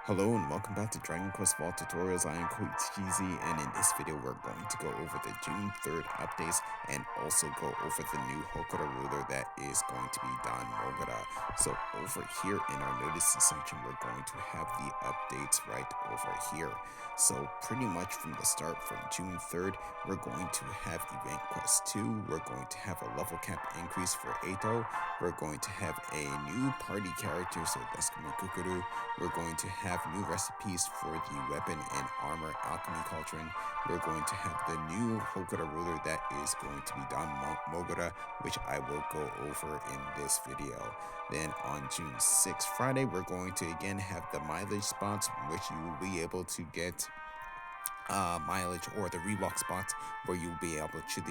Hello and welcome back to Dragon Quest Vault Tutorials. I am Coach Cheesy, and in this video we're going to go over the June 3rd updates and also go over the new Hokora Ruler that is going to be Don Mogura. So over here in our notices section we're going to have the updates right over here. So pretty much from the start, from June 3rd, we're going to have Event Quest 2, we're going to have a level cap increase for Eito, we're going to have a new party character, so that's going to be Kukuru. We're going to have new recipes for the weapon and armor alchemy cauldron. We're going to have the new Hokora Ruler that is going to be Don Mogura, which I will go over in this video. Then on June 6th, Friday, we're going to again have the mileage spots, which you will be able to get mileage, or the rewalk spots where you'll be able to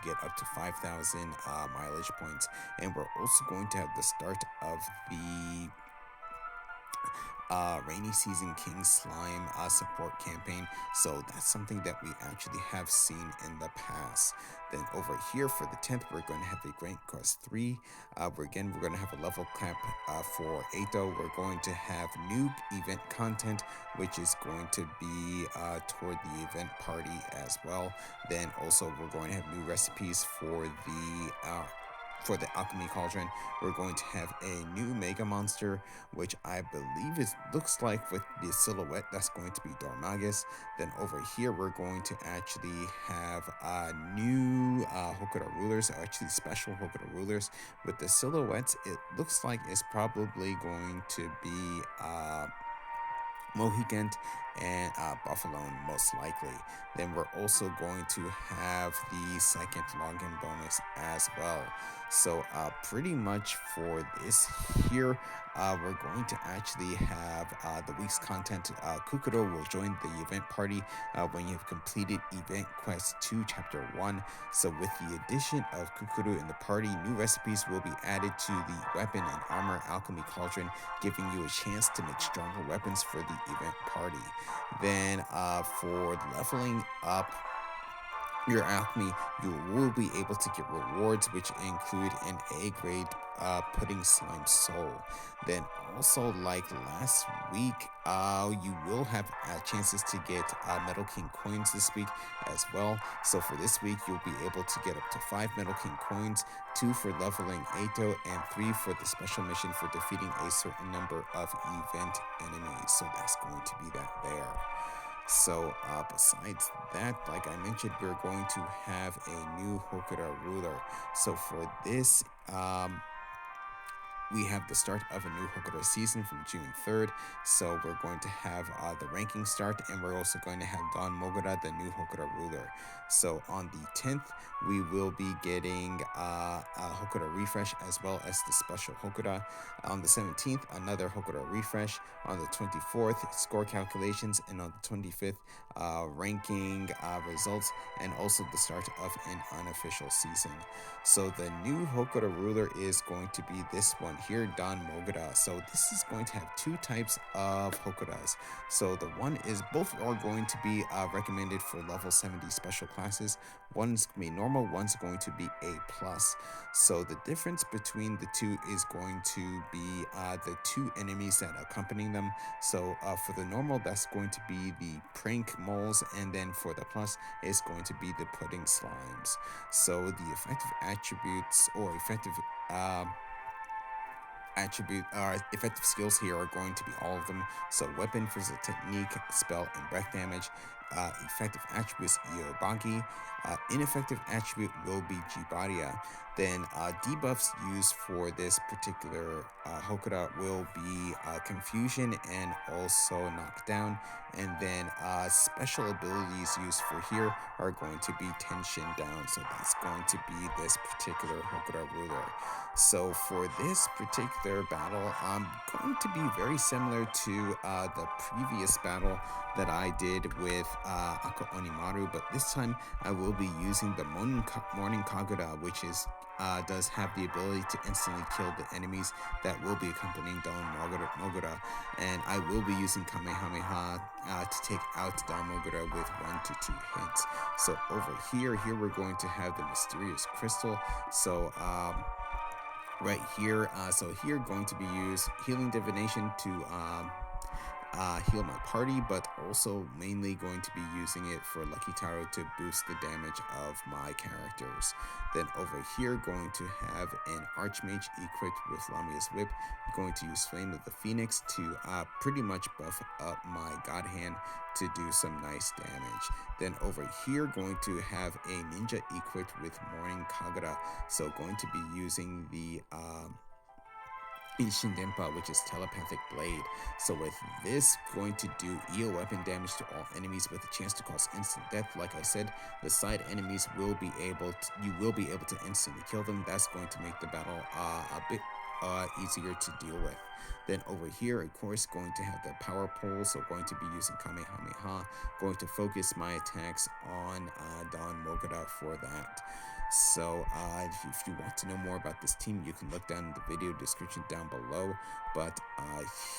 get up to 5,000 mileage points. And we're also going to have the start of the rainy season King Slime support campaign, so that's something that we actually have seen in the past. Then over here for the 10th, we're going to have the Grand Quest 3. We're going to have a level cap for Eito. We're going to have new event content, which is going to be toward the event party as well. Then also we're going to have new recipes for the alchemy cauldron. We're going to have a new mega monster, which I believe looks like with the silhouette that's going to be Dormagus. Then over here we're going to actually have new Hokora rulers, or actually special Hokora rulers with the silhouettes. It looks like it's probably going to be Mohicant and Buffalo most likely. Then we're also going to have the second login bonus as well. So pretty much for this here, we're going to actually have the week's content. Kukuro will join the event party when you have completed Event Quest 2 Chapter 1. So with the addition of Kukuro in the party, new recipes will be added to the weapon and armor alchemy cauldron, giving you a chance to make stronger weapons for the event party. Then for leveling up your alchemy, you will be able to get rewards, which include an A grade pudding slime soul. Then also, like last week, you will have chances to get Metal King coins this week as well. So for this week, you'll be able to get up to 5 Metal King coins, 2 for leveling Eito, and 3 for the special mission for defeating a certain number of event enemies. So that's going to be that there. So besides that, like I mentioned, we're going to have a new Hokora Ruler. So for this, we have the start of a new Hokora season from June 3rd. So we're going to have the ranking start, and we're also going to have Don Mogura, the new Hokora Ruler. So on the 10th, we will be getting a Hokora refresh as well as the special Hokora. On the 17th, another Hokora refresh. On the 24th, score calculations, and on the 25th, ranking results, and also the start of an unofficial season. So the new Hokora Ruler is going to be this one here, Don Mogura. So this is going to have 2 types of Hokoras. So the one is, both are going to be recommended for level 70 special classes. One's going to be normal, one's going to be A+. So the difference between the two is going to be the 2 enemies that accompany them. So for the normal, that's going to be the prank moles, and then for the plus, it's going to be the pudding slimes. So the effective attributes, or effective skills here are going to be all of them. So weapon, physical technique, spell, and breath damage. Effective attributes Iobagi. Ineffective attribute will be Jibaria. Then debuffs used for this particular Hokora will be confusion and also knockdown. And then special abilities used for here are going to be tension down. So that's going to be this particular Hokora Ruler. So for this particular battle, I'm going to be very similar to the previous battle that I did with Ako Onimaru, but this time I will be using the Morning Kagura, which does have the ability to instantly kill the enemies that will be accompanying Don Mogura, and I will be using Kamehameha to take out Don Mogura with 1 to 2 hits. So over here we're going to have the Mysterious Crystal. So right here, so here going to be used Healing Divination to heal my party, but also mainly going to be using it for Lucky Taro to boost the damage of my characters. Then over here, going to have an Archmage equipped with Lamia's Whip, going to use Flame of the Phoenix to pretty much buff up my God Hand to do some nice damage. Then over here, going to have a Ninja equipped with Morning Kagura, so going to be using the Ishin Denpa, which is Telepathic Blade. So with this, going to do EO weapon damage to all enemies with a chance to cause instant death. Like I said, the side enemies will be able to, you will be able to instantly kill them. That's going to make the battle a bit easier to deal with. Then over here, of course, going to have the power pole, so going to be using Kamehameha, going to focus my attacks on Don Mogura for that. So if you want to know more about this team, you can look down in the video description down below. But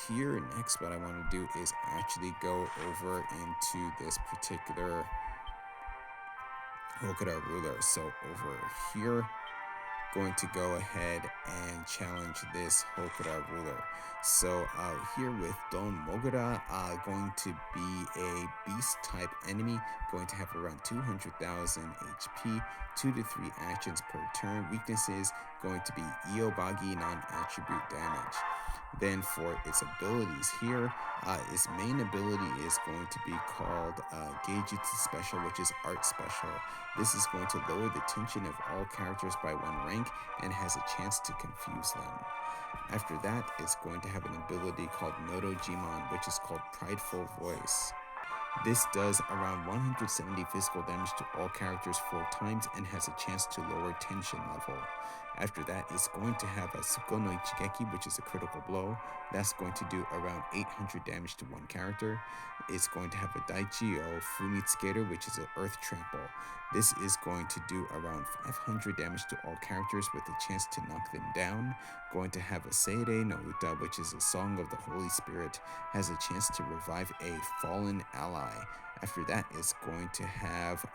here next, what I want to do is actually go over into this particular Hokora Ruler. So over here, going to go ahead and challenge this Hokora Ruler. So here with Don Mogura, going to be a beast type enemy, going to have around 200,000 HP, 2 to 3 actions per turn. Weaknesses going to be Iobagi non-attribute damage. Then for its abilities here, its main ability is going to be called Geijutsu Special, which is Art Special. This is going to lower the tension of all characters by 1 rank and has a chance to confuse them. After that, it's going to have an ability called Nodo Jimon, which is called Prideful Voice. This does around 170 physical damage to all characters 4 times and has a chance to lower tension level. After that, it's going to have a Suko no Ichigeki, which is a critical blow. That's going to do around 800 damage to 1 character. It's going to have a Daichi o Fumitsukeru, which is an Earth Trample. This is going to do around 500 damage to all characters with a chance to knock them down. Going to have a Seirei no Uta, which is a Song of the Holy Spirit, has a chance to revive a fallen ally. After that, it's going to have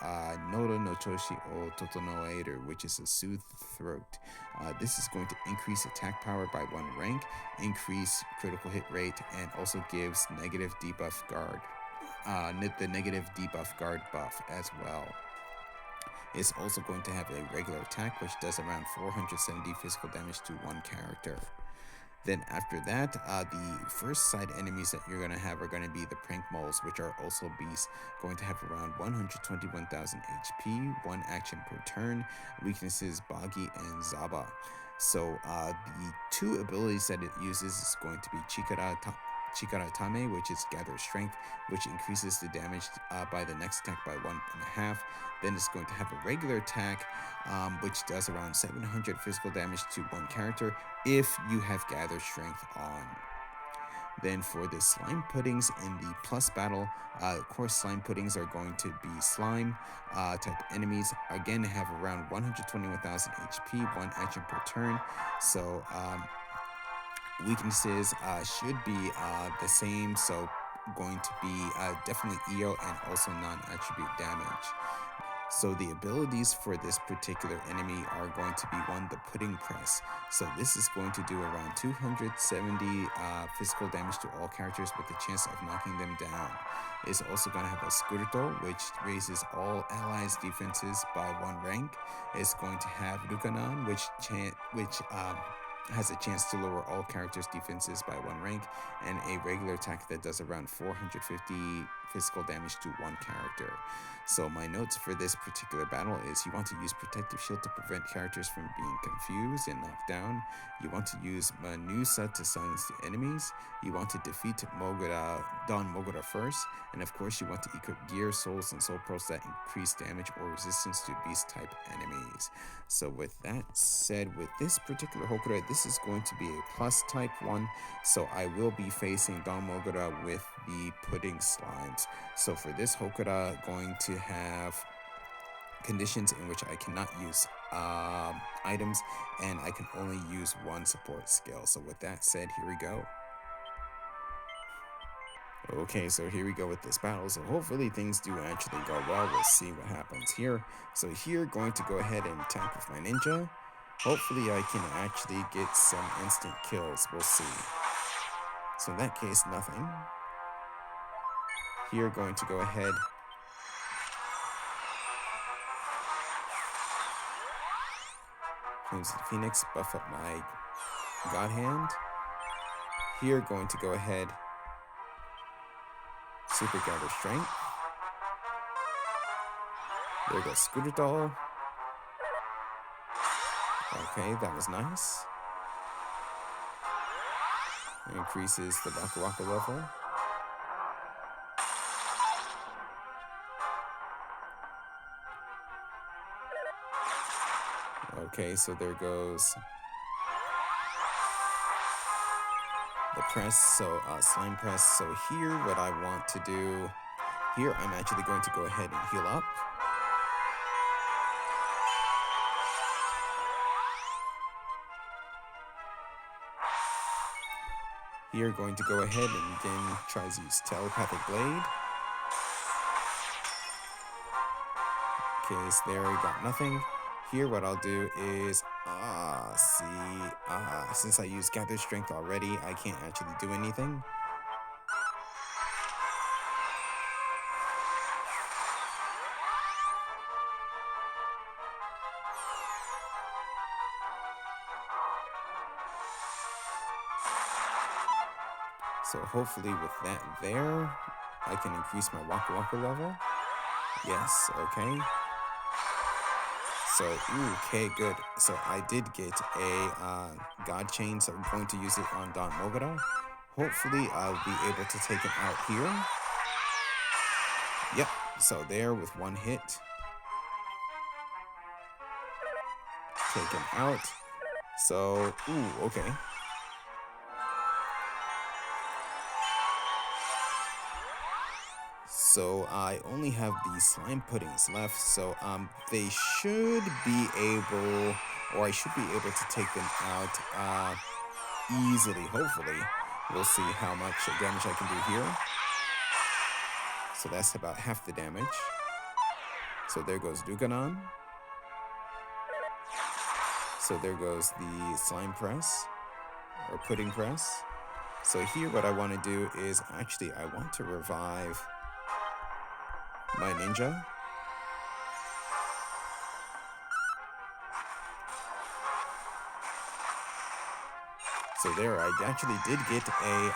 Nodo no Choshi o Totonoeru, which is a Soothe Throat. This is going to increase attack power by 1 rank, increase critical hit rate, and also gives negative debuff guard, the negative debuff guard buff as well. It's also going to have a regular attack, which does around 470 physical damage to 1 character. Then after that, the first side enemies that you're going to have are going to be the Prank Moles, which are also beasts, going to have around 121,000 HP, 1 action per turn, weaknesses Bagi and Zaba. So the 2 abilities that it uses is going to be Chikara Tame, which is Gather Strength, which increases the damage by the next attack by 1.5. Then it's going to have a regular attack, which does around 700 physical damage to 1 character if you have Gather Strength on. Then for the slime puddings in the plus battle, of course slime puddings are going to be slime type enemies. Again, have around 121,000 HP, 1 action per turn. So weaknesses should be the same, so going to be definitely EO and also non-attribute damage. So the abilities for this particular enemy are going to be 1, the Pudding Press. So this is going to do around 270 physical damage to all characters with the chance of knocking them down. It's also going to have a Skurto, which raises all allies' defenses by 1 rank. It's going to have Rukanan, which has a chance to lower all characters' defenses by 1 rank, and a regular attack that does around 450 physical damage to 1 character. So my notes for this particular battle is you want to use Protective Shield to prevent characters from being confused and knocked down. You want to use Manusa to silence the enemies. You want to defeat Don Mogura first. And of course you want to equip Gear, Souls, and Soul Pearls that increase damage or resistance to beast type enemies. So with that said, with this particular Hokora, this is going to be a plus type one. So I will be facing Don Mogura with the Pudding Slimes. So for this Hokora, going to have conditions in which I cannot use items, and I can only use 1 support skill. So with that said, here we go. Okay, so here we go with this battle. So hopefully things do actually go well. We'll see what happens here. So here, going to go ahead and attack with my ninja. Hopefully I can actually get some instant kills. We'll see. So in that case, nothing. Here, going to go ahead. Use the Phoenix, buff up my God Hand. Here, going to go ahead. Super Gather Strength. There goes Scooter Doll. Okay, that was nice. Increases the Waka Waka level. Okay, so there goes the press, so slime press. So here, what I want to do, here I'm actually going to go ahead and heal up. Here, going to go ahead and again try to use Telepathic Blade. Okay, so there, got nothing. Here, what I'll do is, since I used Gather Strength already, I can't actually do anything. So hopefully with that there, I can increase my Waka Waka level. Yes, okay. So, okay, good. So I did get a God Chain, so I'm going to use it on Don Mogura. Hopefully I'll be able to take him out here. Yep, so there with one hit. Take him out. So, okay. So I only have the slime puddings left, so they should be able, or I should be able to take them out easily, hopefully. We'll see how much damage I can do here. So that's about half the damage. So there goes Duganon. So there goes the slime press, or pudding press. So here what I want to do is, actually I want to revive my ninja. So there, I actually did get a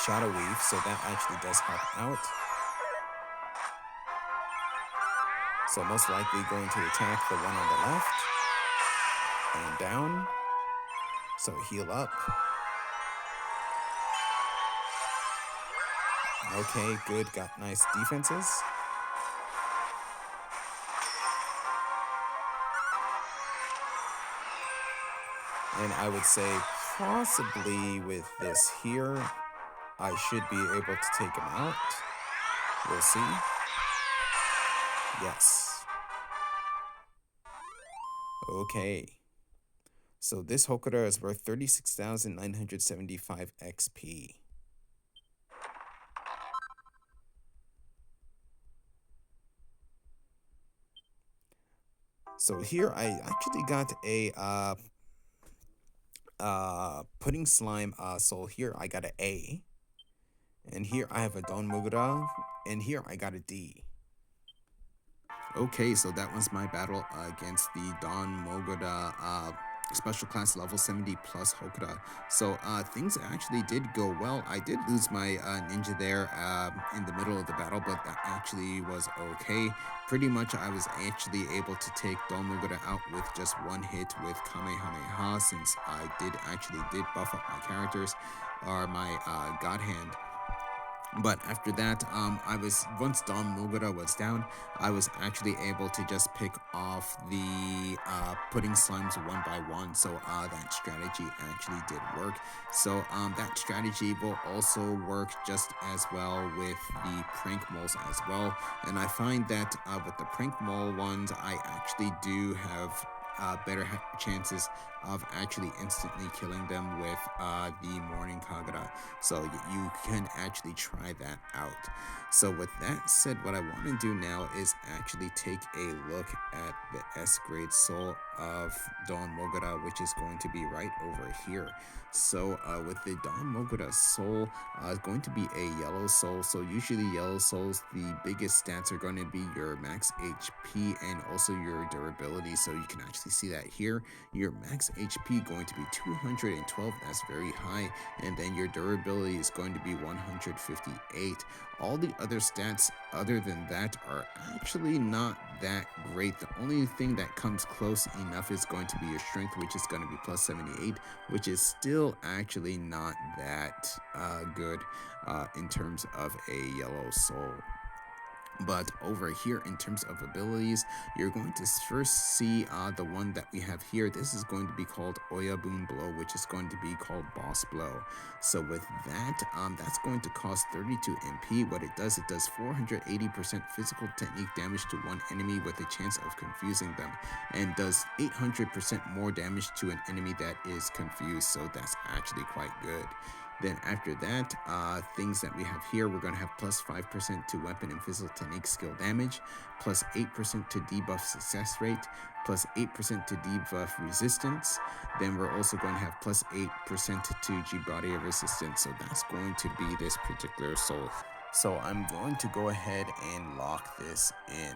Shadow Weave, so that actually does help out. So most likely going to attack the one on the left. And down. So heal up. Okay, good. Got nice defenses. And I would say possibly with this here, I should be able to take him out. We'll see. Yes. Okay. So this Hokora is worth 36,975 XP. So here I actually got a pudding slime soul. Here I got an A. And here I have a Don Mogura. And here I got a D. Okay, so that was my battle against the Don Mogura special class level 70 plus Hokora. So things actually did go well. I did lose my ninja there in the middle of the battle, but that actually was okay. Pretty much I was actually able to take Don Mogura out with just one hit with Kamehameha, since I did buff up my characters, or my God Hand. But after that, once Don Mogura was down, I was actually able to just pick off the pudding slimes one by one. So that strategy actually did work. So that strategy will also work just as well with the prank moles as well. And I find that with the prank mole ones, I actually do have better chances of actually instantly killing them with the Morning Kagura. So you can actually try that out. So with that said, what I want to do now is actually take a look at the S grade soul of Don Mogura, which is going to be right over here. So with the Don Mogura soul, it's going to be a yellow soul. So usually yellow souls, the biggest stats are going to be your max HP and also your durability. So you can actually see that here. Your max HP going to be 212, that's very high, and then your durability is going to be 158. All the other stats other than that are actually not that great. The only thing that comes close enough is going to be your strength, which is going to be plus 78, which is still actually not that good in terms of a yellow soul. But over here, in terms of abilities, you're going to first see the one that we have here. This is going to be called Oyaboon Blow, which is going to be called Boss Blow. So with that, that's going to cost 32 MP. What it does 480% physical technique damage to one enemy with a chance of confusing them, and does 800% more damage to an enemy that is confused. So that's actually quite good. Then after that, things that we have here, we're going to have plus 5% to weapon and physical technique skill damage, plus 8% to debuff success rate, plus 8% to debuff resistance. Then we're also going to have plus 8% to G-body resistance. So that's going to be this particular soul. So I'm going to go ahead and lock this in.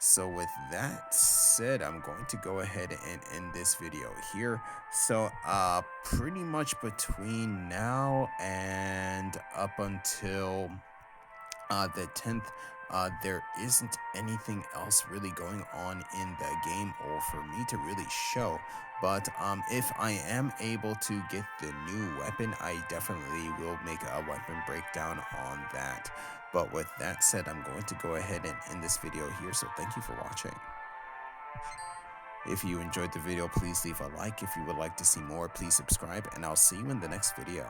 So with that said, I'm going to go ahead and end this video here. So pretty much between now and up until the 10th, there isn't anything else really going on in the game or for me to really show. But if I am able to get the new weapon, I definitely will make a weapon breakdown on that. But with that said, I'm going to go ahead and end this video here, so thank you for watching. If you enjoyed the video, please leave a like. If you would like to see more, please subscribe, and I'll see you in the next video.